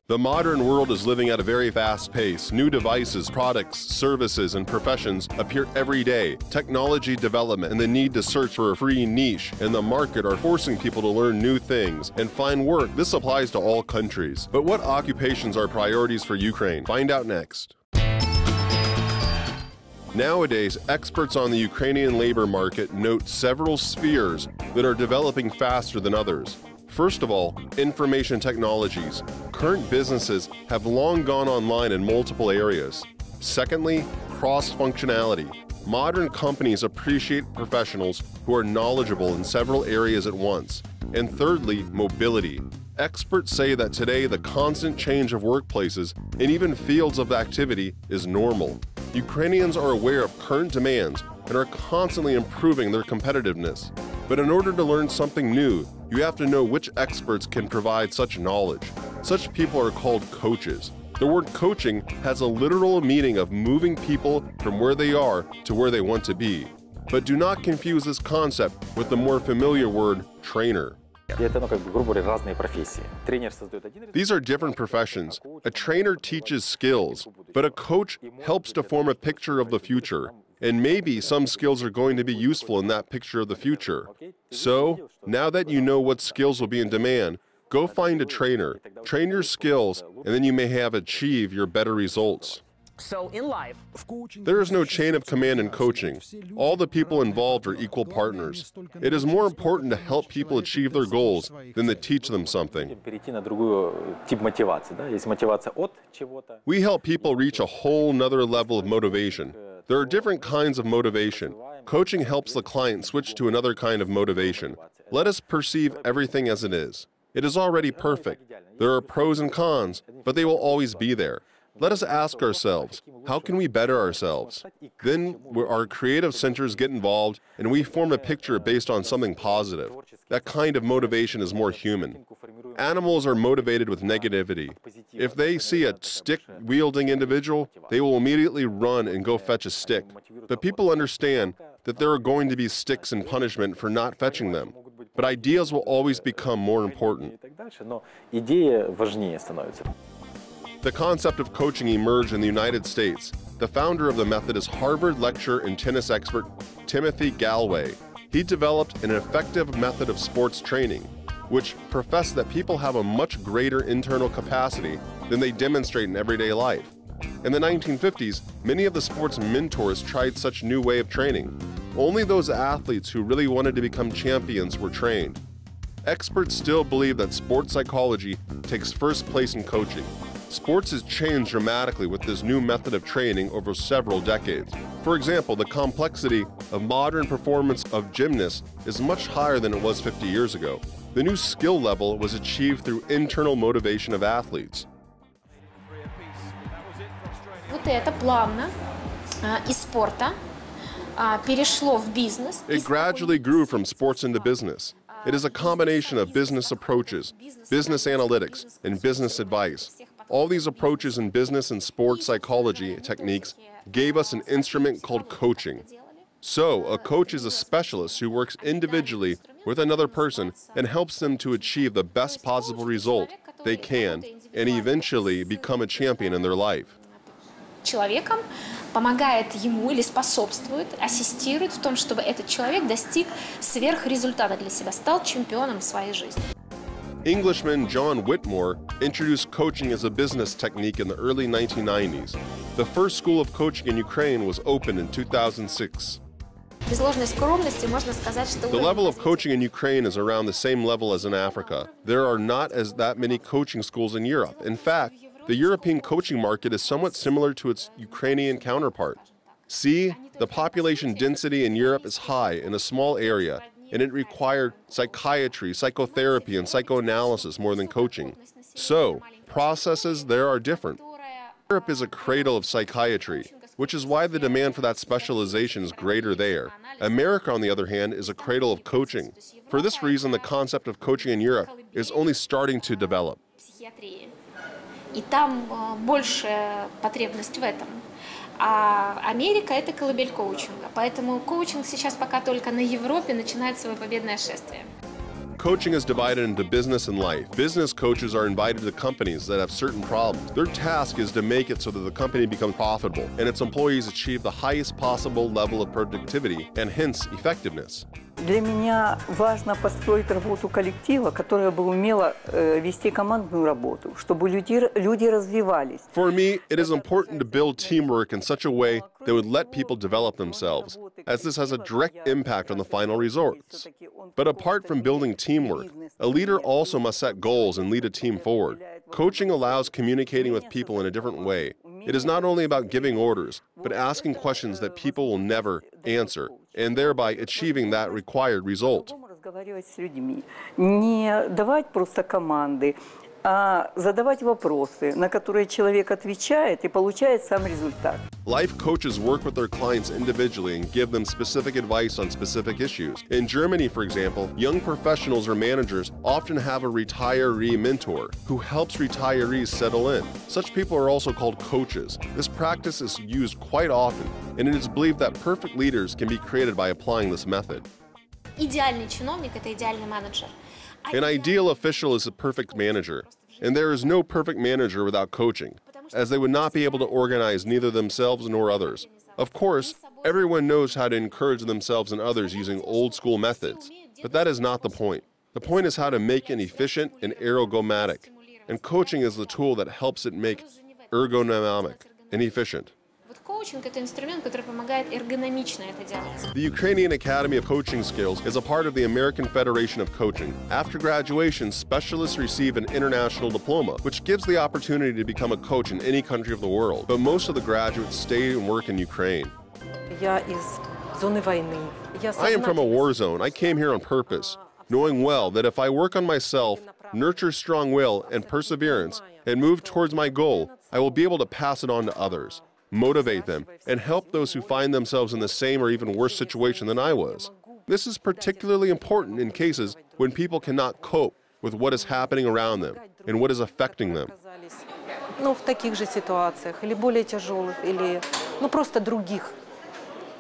The modern world is living at a very fast pace. New devices, products, services, and professions appear every day. Technology development and the need to search for a free niche in the market are forcing people to learn new things and find work. This applies to all countries. But what occupations are priorities for Ukraine? Find out next. Nowadays, experts on the Ukrainian labor market note several spheres that are developing faster than others. First of all, information technologies. Current businesses have long gone online in multiple areas. Secondly, cross-functionality. Modern companies appreciate professionals who are knowledgeable in several areas at once. And thirdly, mobility. Experts say that today the constant change of workplaces and even fields of activity is normal. Ukrainians are aware of current demands and are constantly improving their competitiveness. But in order to learn something new, you have to know which experts can provide such knowledge. Such people are called coaches. The word coaching has a literal meaning of moving people from where they are to where they want to be. But do not confuse this concept with the more familiar word trainer. These are different professions. A trainer teaches skills, but a coach helps to form a picture of the future. And maybe some skills are going to be useful in that picture of the future. So, now that you know what skills will be in demand, go find a trainer, train your skills, and then you may have achieved your better results. So in life, there is no chain of command in coaching. All the people involved are equal partners. It is more important to help people achieve their goals than to teach them something. We help people reach a whole nother level of motivation. There are different kinds of motivation. Coaching helps the client switch to another kind of motivation. Let us perceive everything as it is. It is already perfect. There are pros and cons, but they will always be there. Let us ask ourselves, how can we better ourselves? Then our creative centers get involved and we form a picture based on something positive. That kind of motivation is more human. Animals are motivated with negativity. If they see a stick-wielding individual, they will immediately run and go fetch a stick. But people understand that there are going to be sticks in punishment for not fetching them. But ideas will always become more important. The concept of coaching emerged in the United States. The founder of the method is Harvard lecturer and tennis expert Timothy Gallwey. He developed an effective method of sports training, which professed that people have a much greater internal capacity than they demonstrate in everyday life. In the 1950s, many of the sports mentors tried such new way of training. Only those athletes who really wanted to become champions were trained. Experts still believe that sports psychology takes first place in coaching. Sports has changed dramatically with this new method of training over several decades. For example, the complexity of modern performance of gymnasts is much higher than it was 50 years ago. The new skill level was achieved through internal motivation of athletes. It gradually grew from sports into business. It is a combination of business approaches, business analytics, and business advice. All these approaches in business and sports psychology techniques gave us an instrument called coaching. So, a coach is a specialist who works individually with another person and helps them to achieve the best possible result they can and eventually become a champion in their life. Человеком помогает ему или способствует, ассистирует в том, чтобы этот человек достиг сверхрезультата для себя, стал чемпионом в своей жизни. Englishman John Whitmore introduced coaching as a business technique in the early 1990s. The first school of coaching in Ukraine was opened in 2006. Без ложной скромности можно сказать, что The level of coaching in Ukraine is around the same level as in Africa. There are not that many coaching schools in Europe. In fact, the European coaching market is somewhat similar to its Ukrainian counterpart. See, the population density in Europe is high in a small area, and it required psychiatry, psychotherapy, and psychoanalysis more than coaching. So, processes there are different. Europe is a cradle of psychiatry, which is why the demand for that specialization is greater there. America, on the other hand, is a cradle of coaching. For this reason, the concept of coaching in Europe is only starting to develop. И там большая потребность в этом. А Америка – это колыбель коучинга. Поэтому коучинг сейчас пока только на Европе начинает свое победное шествие. Coaching is divided into business and life. Business coaches are invited to companies that have certain problems. Their task is to make it so that the company becomes profitable and its employees achieve the highest possible level of productivity and hence effectiveness. Для меня важно построить работу коллектива, которая бы умела вести командную работу, чтобы люди развивались. For me, it is important to build teamwork in such a way that would let people develop themselves, as this has a direct impact on the final results. But apart from building teamwork, a leader also must set goals and lead a team forward. Coaching allows communicating with people in a different way. It is not only about giving orders, but asking questions that people will never answer, and thereby achieving that required result. Разговаривать с людьми, не давать просто команды, а задавать вопросы, на которые человек отвечает и получает сам результат. Life coaches work with their clients individually and give them specific advice on specific issues. In Germany, for example, young professionals or managers often have a retiree mentor who helps retirees settle in. Such people are also called coaches. This practice is used quite often, and it is believed that perfect leaders can be created by applying this method. Идеальный чиновник – это идеальный менеджер. An ideal official is a perfect manager, and there is no perfect manager without coaching, as they would not be able to organize neither themselves nor others. Of course, everyone knows how to encourage themselves and others using old-school methods, but that is not the point. The point is how to make it efficient and ergonomic, and coaching is the tool that helps it make ergonomic and efficient. Коучинг – это инструмент, который помогает эргономично это делать. The Ukrainian Academy of Coaching Skills is a part of the American Federation of Coaching. After graduation, specialists receive an international diploma, which gives the opportunity to become a coach in any country of the world. But most of the graduates stay and work in Ukraine. Я из зоны войны. I am from a war zone. I came here on purpose, knowing well that if I work on myself, nurture strong will and perseverance, and move towards my goal, I will be able to pass it on to others, motivate them, and help those who find themselves in the same or even worse situation than I was. This is particularly important in cases when people cannot cope with what is happening around them and what is affecting them. Ну, в таких же ситуациях, или более тяжелых, или, ну, просто других,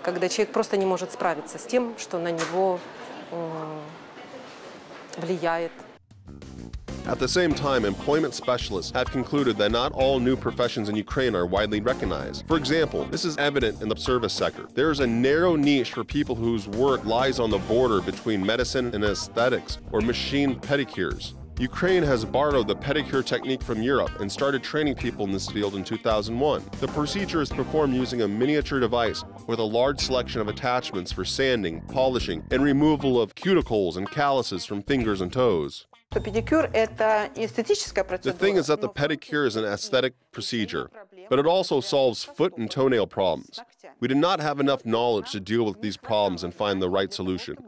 когда человек просто не может справиться с тем, что на него влияет. At the same time, employment specialists have concluded that not all new professions in Ukraine are widely recognized. For example, this is evident in the service sector. There is a narrow niche for people whose work lies on the border between medicine and aesthetics, or machine pedicures. Ukraine has borrowed the pedicure technique from Europe and started training people in this field in 2001. The procedure is performed using a miniature device with a large selection of attachments for sanding, polishing, and removal of cuticles and calluses from fingers and toes. The thing is that the pedicure is an aesthetic procedure, but it also solves foot and toenail problems. We did not have enough knowledge to deal with these problems and find the right solution.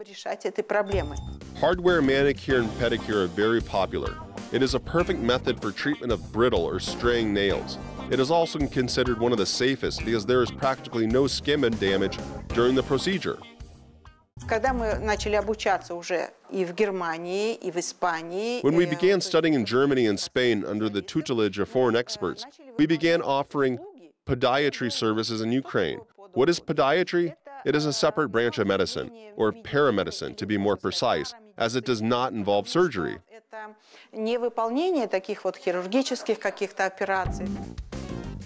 Hardware manicure and pedicure are very popular. It is a perfect method for treatment of brittle or straying nails. It is also considered one of the safest because there is practically no skin damage during the procedure. Когда мы начали обучаться уже и в Германии, и в Испании. When we began studying in Germany and Spain under the tutelage of foreign experts, we began offering podiatry services in Ukraine. What is podiatry? It is a separate branch of medicine, or paramedicine to be more precise, as it does not involve surgery. Невыполнение таких вот хирургических каких-то операций.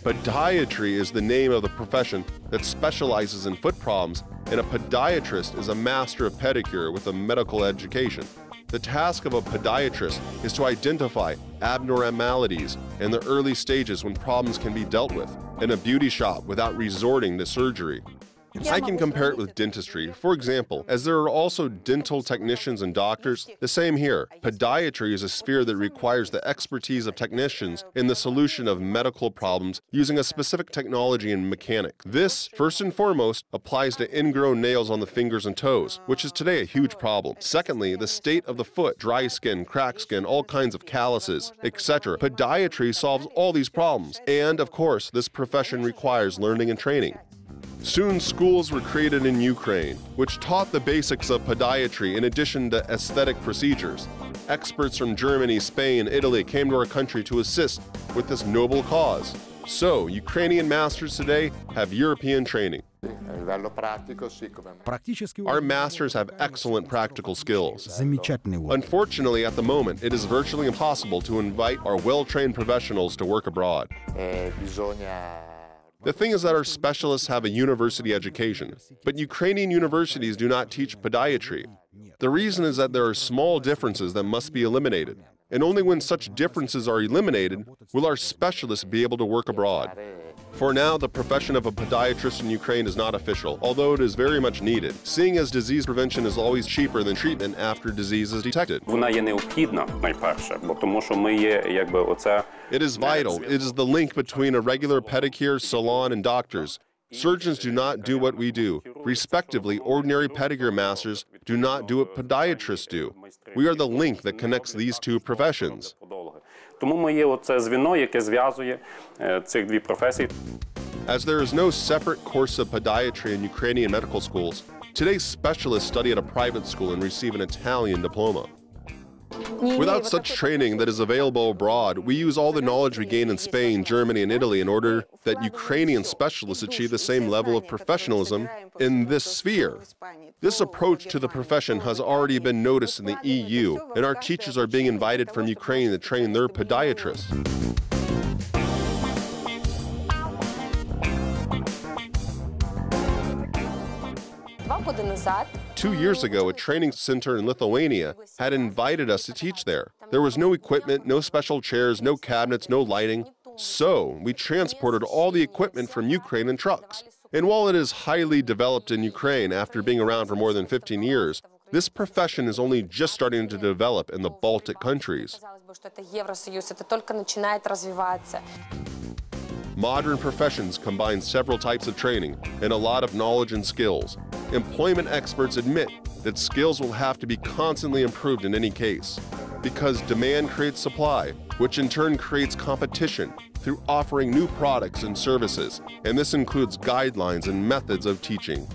Podiatry is the name of the profession that specializes in foot problems, and a podiatrist is a master of pedicure with a medical education. The task of a podiatrist is to identify abnormalities in the early stages when problems can be dealt with in a beauty shop without resorting to surgery. I can compare it with dentistry. For example, as there are also dental technicians and doctors, the same here. Podiatry is a sphere that requires the expertise of technicians in the solution of medical problems using a specific technology and mechanic. This, first and foremost, applies to ingrown nails on the fingers and toes, which is today a huge problem. Secondly, the state of the foot, dry skin, cracked skin, all kinds of calluses, etc. Podiatry solves all these problems. And, of course, this profession requires learning and training. Soon, schools were created in Ukraine, which taught the basics of podiatry in addition to aesthetic procedures. Experts from Germany, Spain, Italy came to our country to assist with this noble cause. So, Ukrainian masters today have European training. livello pratico, sì, come... Our masters have excellent practical skills. Замечательный опыт. Unfortunately, at the moment, it is virtually impossible to invite our well-trained professionals to work abroad. Bisogna... The thing is that our specialists have a university education, but Ukrainian universities do not teach podiatry. The reason is that there are small differences that must be eliminated, and only when such differences are eliminated will our specialists be able to work abroad. For now, the profession of a podiatrist in Ukraine is not official, although it is very much needed, seeing as disease prevention is always cheaper than treatment after disease is detected. Вона є необхідна, найперше, бо тому що ми є, якби, оце... It is vital. It is the link between a regular pedicure, salon, and doctors. Surgeons do not do what we do. Respectively, ordinary pedicure masters do not do what podiatrists do. We are the link that connects these two professions. Тому ми є оце звіно, яке зв'язує цих дві професії. As there is no separate course of podiatry in Ukrainian medical schools, today's specialists study at a private school and receive an Italian diploma. Without such training that is available abroad, we use all the knowledge we gain in Spain, Germany, and Italy in order that Ukrainian specialists achieve the same level of professionalism in this sphere. This approach to the profession has already been noticed in the EU, and our teachers are being invited from Ukraine to train their podiatrists. Года назад 2 years ago, a training center in Lithuania had invited us to teach there. There was no equipment, no special chairs, no cabinets, no lighting. So we transported all the equipment from Ukraine in trucks. And while it is highly developed in Ukraine after being around for more than 15 years, this profession is only just starting to develop in the Baltic countries. Modern professions combine several types of training and a lot of knowledge and skills. Employment experts admit that skills will have to be constantly improved in any case, because demand creates supply, which in turn creates competition through offering new products and services, and this includes guidelines and methods of teaching.